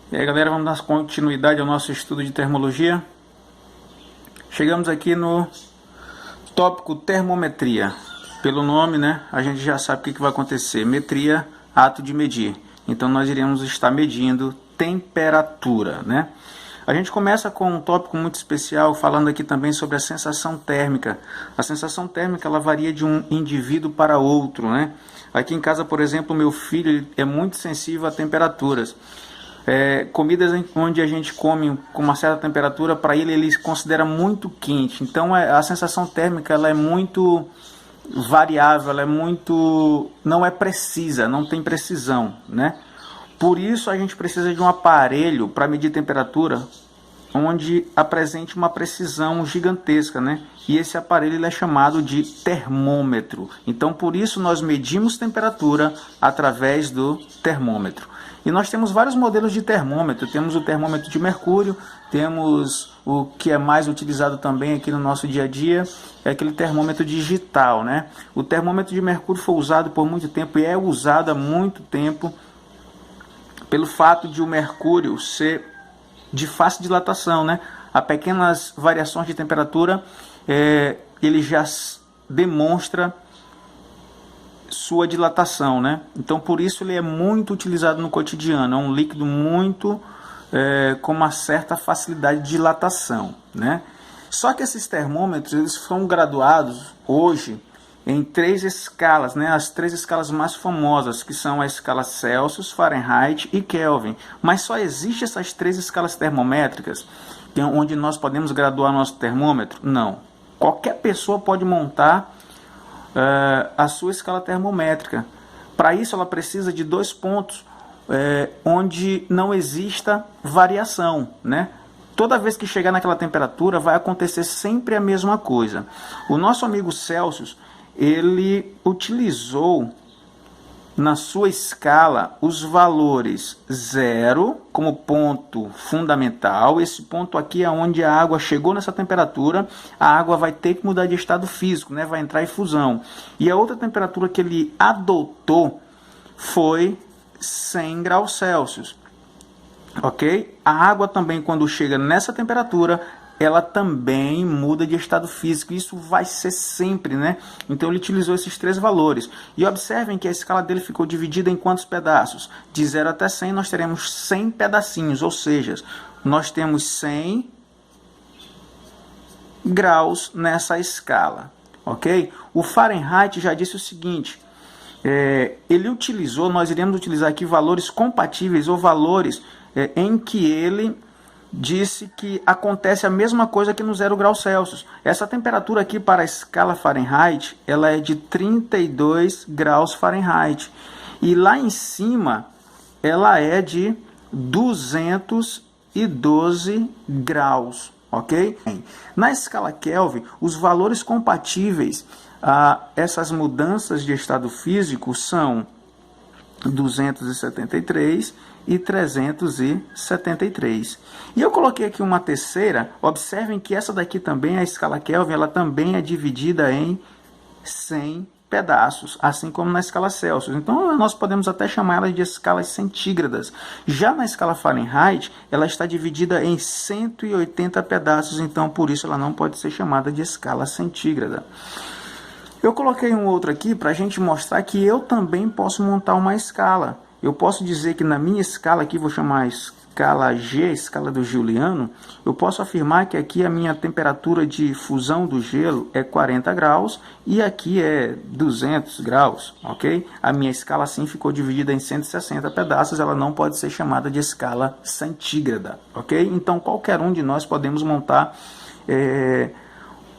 E aí, galera, vamos dar continuidade ao nosso estudo de termologia. Chegamos aqui no tópico termometria. Pelo nome, né, a gente já sabe o que vai acontecer. Metria, ato de medir. Então nós iremos estar medindo temperatura, né? A gente começa com um tópico muito especial, falando aqui também sobre a sensação térmica. A sensação térmica, ela varia de um indivíduo para outro, né? Aqui em casa, por exemplo, meu filho é muito sensível a temperaturas. Comidas onde a gente come com uma certa temperatura, para ele considera muito quente. Então a sensação térmica ela é muito variável, ela é muito, não é precisa, não tem precisão, né? Por isso a gente precisa de um aparelho para medir temperatura onde apresente uma precisão gigantesca, né? E esse aparelho ele é chamado de termômetro. Então por isso nós medimos temperatura através do termômetro. E nós temos vários modelos de termômetro. Temos o termômetro de mercúrio, temos o que é mais utilizado também aqui no nosso dia a dia, é aquele termômetro digital, né? O termômetro de mercúrio foi usado por muito tempo e é usado há muito tempo pelo fato de o mercúrio ser de fácil dilatação, né? A pequenas variações de temperatura, ele já demonstra sua dilatação, né? Então por isso ele é muito utilizado no cotidiano. É um líquido muito com uma certa facilidade de dilatação, né? Só que esses termômetros eles são graduados hoje em 3 escalas, né? As 3 escalas mais famosas, que são a escala Celsius, Fahrenheit e Kelvin. Mas só existem essas 3 escalas termométricas onde nós podemos graduar nosso termômetro? Não. Qualquer pessoa pode montar a sua escala termométrica. Para isso ela precisa de 2 pontos onde não exista variação, né? Toda vez que chegar naquela temperatura vai acontecer sempre a mesma coisa. O nosso amigo Celsius, ele utilizou na sua escala os valores 0 como ponto fundamental. Esse ponto aqui é onde a água chegou nessa temperatura, a água vai ter que mudar de estado físico, né? Vai entrar em fusão. E a outra temperatura que ele adotou foi 100 graus Celsius. Ok? A água também, quando chega nessa temperatura, ela também muda de estado físico. Isso vai ser sempre, né? Então ele utilizou esses 3 valores. E observem que a escala dele ficou dividida em quantos pedaços? De 0 até 100 nós teremos 100 pedacinhos, ou seja, nós temos 100 graus nessa escala, ok? O Fahrenheit já disse o seguinte, ele utilizou, nós iremos utilizar aqui valores compatíveis ou valores em que ele disse que acontece a mesma coisa que no 0 graus Celsius. Essa temperatura aqui para a escala Fahrenheit, ela é de 32 graus Fahrenheit. E lá em cima, ela é de 212 graus, ok? Na escala Kelvin, os valores compatíveis a essas mudanças de estado físico são 273 e 373. E eu coloquei aqui uma terceira. Observem que essa daqui também, a escala Kelvin, ela também é dividida em 100 pedaços, assim como na escala Celsius. Então nós podemos até chamar ela de escalas centígradas. Já na escala Fahrenheit, ela está dividida em 180 pedaços, então por isso ela não pode ser chamada de escala centígrada. Eu coloquei um outro aqui para a gente mostrar que eu também posso montar uma escala. Eu posso dizer que na minha escala aqui, vou chamar a escala G, escala do Juliano, eu posso afirmar que aqui a minha temperatura de fusão do gelo é 40 graus e aqui é 200 graus, ok? A minha escala assim ficou dividida em 160 pedaços, ela não pode ser chamada de escala centígrada, ok? Então qualquer um de nós podemos montar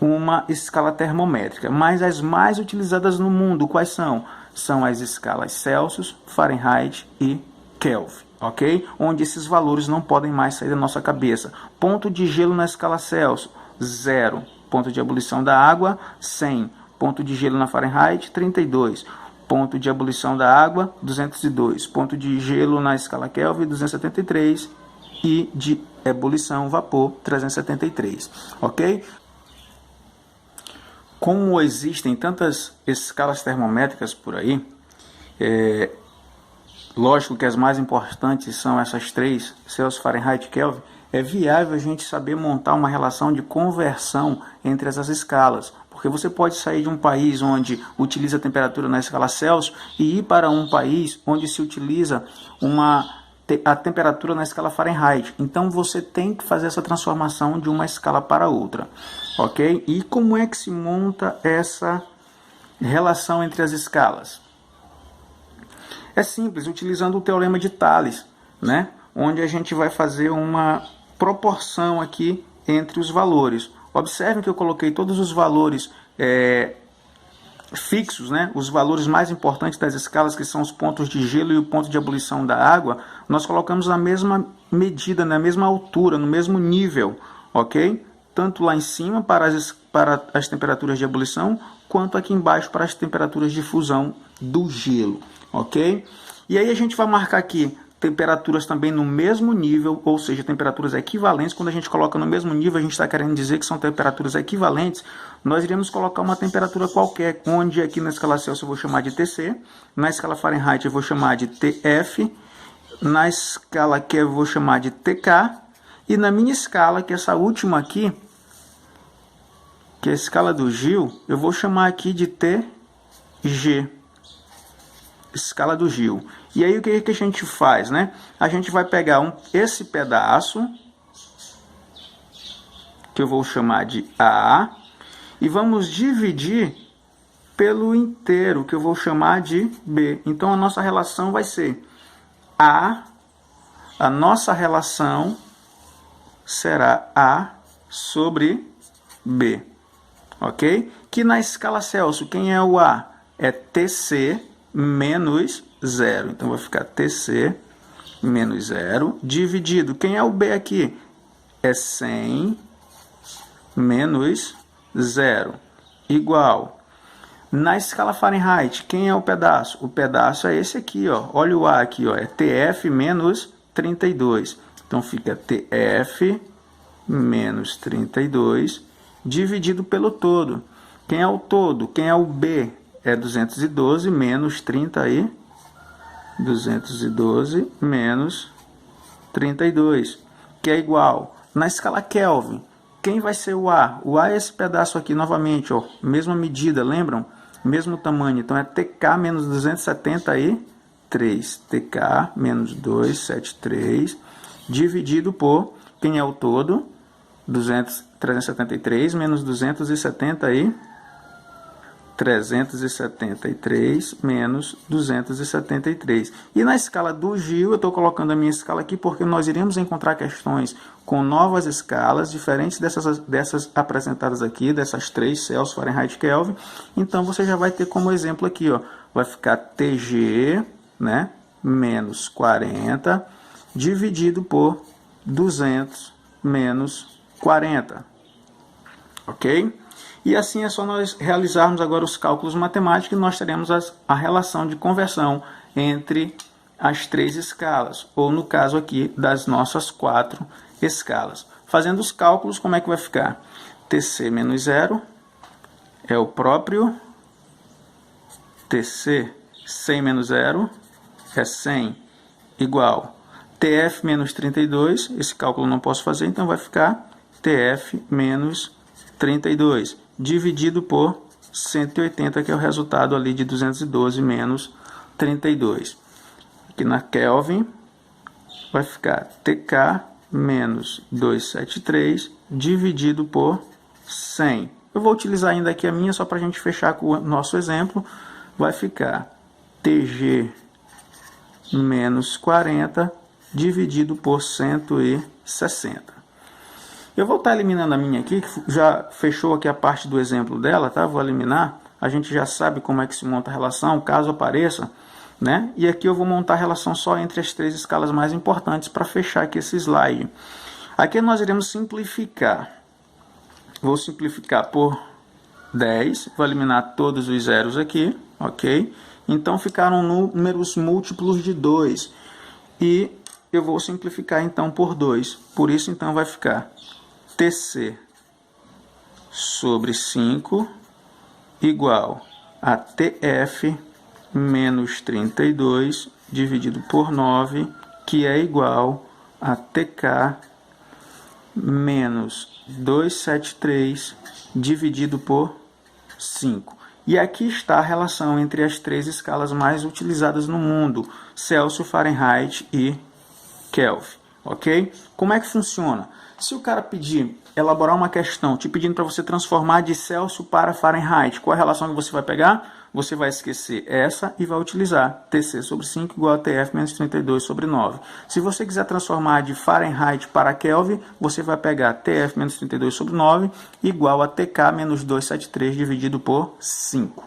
uma escala termométrica, mas as mais utilizadas no mundo, quais são? São as escalas Celsius, Fahrenheit e Kelvin, ok? Onde esses valores não podem mais sair da nossa cabeça. Ponto de gelo na escala Celsius, 0. Ponto de ebulição da água, 100. Ponto de gelo na Fahrenheit, 32. Ponto de ebulição da água, 202. Ponto de gelo na escala Kelvin, 273. E de ebulição, vapor, 373, ok? Como existem tantas escalas termométricas por aí, lógico que as mais importantes são essas três, Celsius, Fahrenheit e Kelvin, é viável a gente saber montar uma relação de conversão entre essas escalas. Porque você pode sair de um país onde utiliza a temperatura na escala Celsius e ir para um país onde se utiliza a temperatura na escala Fahrenheit. Então você tem que fazer essa transformação de uma escala para outra. Ok? E como é que se monta essa relação entre as escalas? É simples, utilizando o teorema de Thales, né? Onde a gente vai fazer uma proporção aqui entre os valores. Observem que eu coloquei todos os valores fixos, né? Os valores mais importantes das escalas, que são os pontos de gelo e o ponto de ebulição da água, nós colocamos na mesma medida, na mesma altura, no mesmo nível, ok? Tanto lá em cima para as temperaturas de ebulição, quanto aqui embaixo para as temperaturas de fusão do gelo, ok? E aí a gente vai marcar aqui temperaturas também no mesmo nível, ou seja, temperaturas equivalentes. Quando a gente coloca no mesmo nível, a gente está querendo dizer que são temperaturas equivalentes. Nós iremos colocar uma temperatura qualquer, onde aqui na escala Celsius eu vou chamar de TC, na escala Fahrenheit eu vou chamar de TF, na escala Kelvin eu vou chamar de TK, e na minha escala, que é essa última aqui, que é a escala do Gil, eu vou chamar aqui de TG, escala do Gil. E aí o que a gente faz, né? A gente vai pegar esse pedaço, que eu vou chamar de A, e vamos dividir pelo inteiro, que eu vou chamar de B. Então a nossa relação vai ser a nossa relação será A sobre B, ok? Que na escala Celsius, quem é o A? É TC menos 0. Então vai ficar TC menos 0, dividido. Quem é o B aqui? É 100 menos 0, igual. Na escala Fahrenheit, quem é o pedaço? O pedaço é esse aqui, ó. Olha o A aqui, ó. É TF menos 32. Então fica TF menos 32 dividido pelo todo. Quem é o todo? Quem é o B? É 212 menos 30 aí. 212 menos 32, que é igual. Na escala Kelvin, quem vai ser o A? O A é esse pedaço aqui novamente, ó. Mesma medida, lembram? Mesmo tamanho. Então é TK menos 273. TK menos 273 dividido por, quem é o todo? 373 menos 373 menos 273. E na escala do Gil, eu estou colocando a minha escala aqui porque nós iremos encontrar questões com novas escalas, diferentes dessas apresentadas aqui, dessas três, Celsius, Fahrenheit, Kelvin. Então você já vai ter como exemplo aqui, ó, vai ficar TG, né, menos 40, dividido por 200 menos 40. Ok? E assim é só nós realizarmos agora os cálculos matemáticos e nós teremos a relação de conversão entre as três escalas, ou no caso aqui das nossas 4 escalas. Fazendo os cálculos, como é que vai ficar? TC menos 0 é o próprio TC. 100 menos 0 é 100, igual. TF menos 32, esse cálculo eu não posso fazer, então vai ficar TF menos 32. Dividido por 180, que é o resultado ali de 212 menos 32. Aqui na Kelvin vai ficar TK menos 273 dividido por 100. Eu vou utilizar ainda aqui a minha só para a gente fechar com o nosso exemplo. Vai ficar TG menos 40 dividido por 160. Eu vou estar eliminando a minha aqui, que já fechou aqui a parte do exemplo dela, tá? Vou eliminar. A gente já sabe como é que se monta a relação, caso apareça, né? E aqui eu vou montar a relação só entre as três escalas mais importantes para fechar aqui esse slide. Aqui nós iremos simplificar. Vou simplificar por 10, vou eliminar todos os zeros aqui, ok? Então ficaram números múltiplos de 2. E eu vou simplificar então por 2. Por isso então vai ficar TC sobre 5 igual a TF menos 32 dividido por 9, que é igual a TK menos 273 dividido por 5. E aqui está a relação entre as três escalas mais utilizadas no mundo, Celsius, Fahrenheit e Kelvin, ok? Como é que funciona? Se o cara pedir, elaborar uma questão, te pedindo para você transformar de Celsius para Fahrenheit, qual é a relação que você vai pegar? Você vai esquecer essa e vai utilizar TC sobre 5 igual a TF menos 32 sobre 9. Se você quiser transformar de Fahrenheit para Kelvin, você vai pegar TF menos 32 sobre 9 igual a TK menos 273 dividido por 5.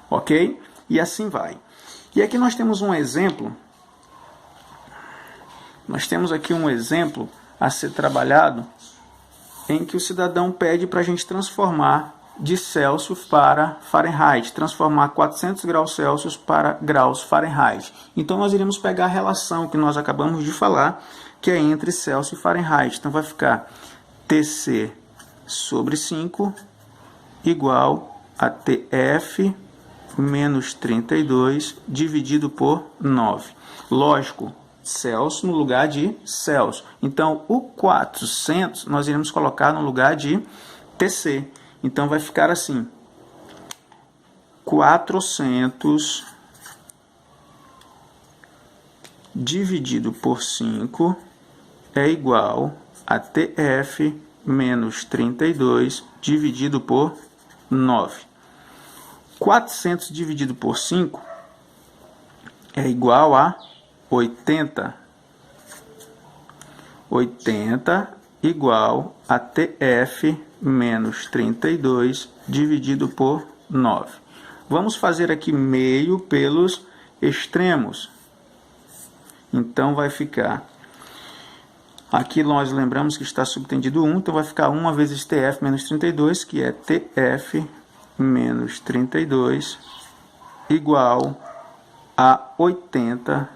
Ok? E assim vai. E aqui nós temos um exemplo. Nós temos aqui um exemplo a ser trabalhado em que o cidadão pede para a gente transformar de Celsius para Fahrenheit, transformar 400 graus Celsius para graus Fahrenheit. Então nós iremos pegar a relação que nós acabamos de falar, que é entre Celsius e Fahrenheit. Então vai ficar TC sobre 5 igual a TF menos 32 dividido por 9. Lógico, Celsius no lugar de Celsius. Então o 400 nós iremos colocar no lugar de TC. Então vai ficar assim, 400 dividido por 5 é igual a TF menos 32 dividido por 9. 400 dividido por 5 é igual a 80. 80 igual a TF menos 32 dividido por 9. Vamos fazer aqui meio pelos extremos. Então vai ficar... Aqui nós lembramos que está subtendido 1, então vai ficar 1 vezes TF menos 32, que é TF menos 32 igual a 80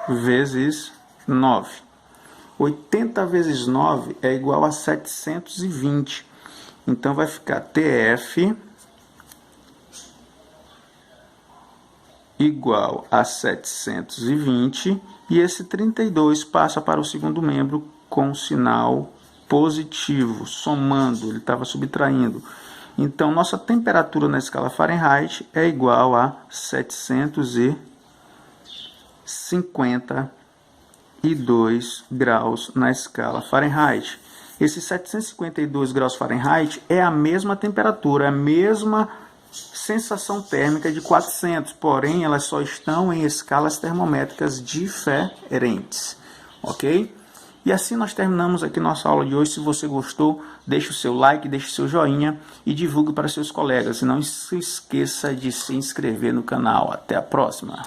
vezes 9. 80 vezes 9 é igual a 720. Então vai ficar TF igual a 720. E esse 32 passa para o segundo membro com sinal positivo, somando, ele estava subtraindo. Então nossa temperatura na escala Fahrenheit é igual a 752 graus na escala Fahrenheit. Esses 752 graus Fahrenheit é a mesma temperatura, a mesma sensação térmica de 400, porém elas só estão em escalas termométricas diferentes, ok? E assim nós terminamos aqui nossa aula de hoje. Se você gostou, deixe o seu like, deixe o seu joinha e divulgue para seus colegas. E não se esqueça de se inscrever no canal. Até a próxima!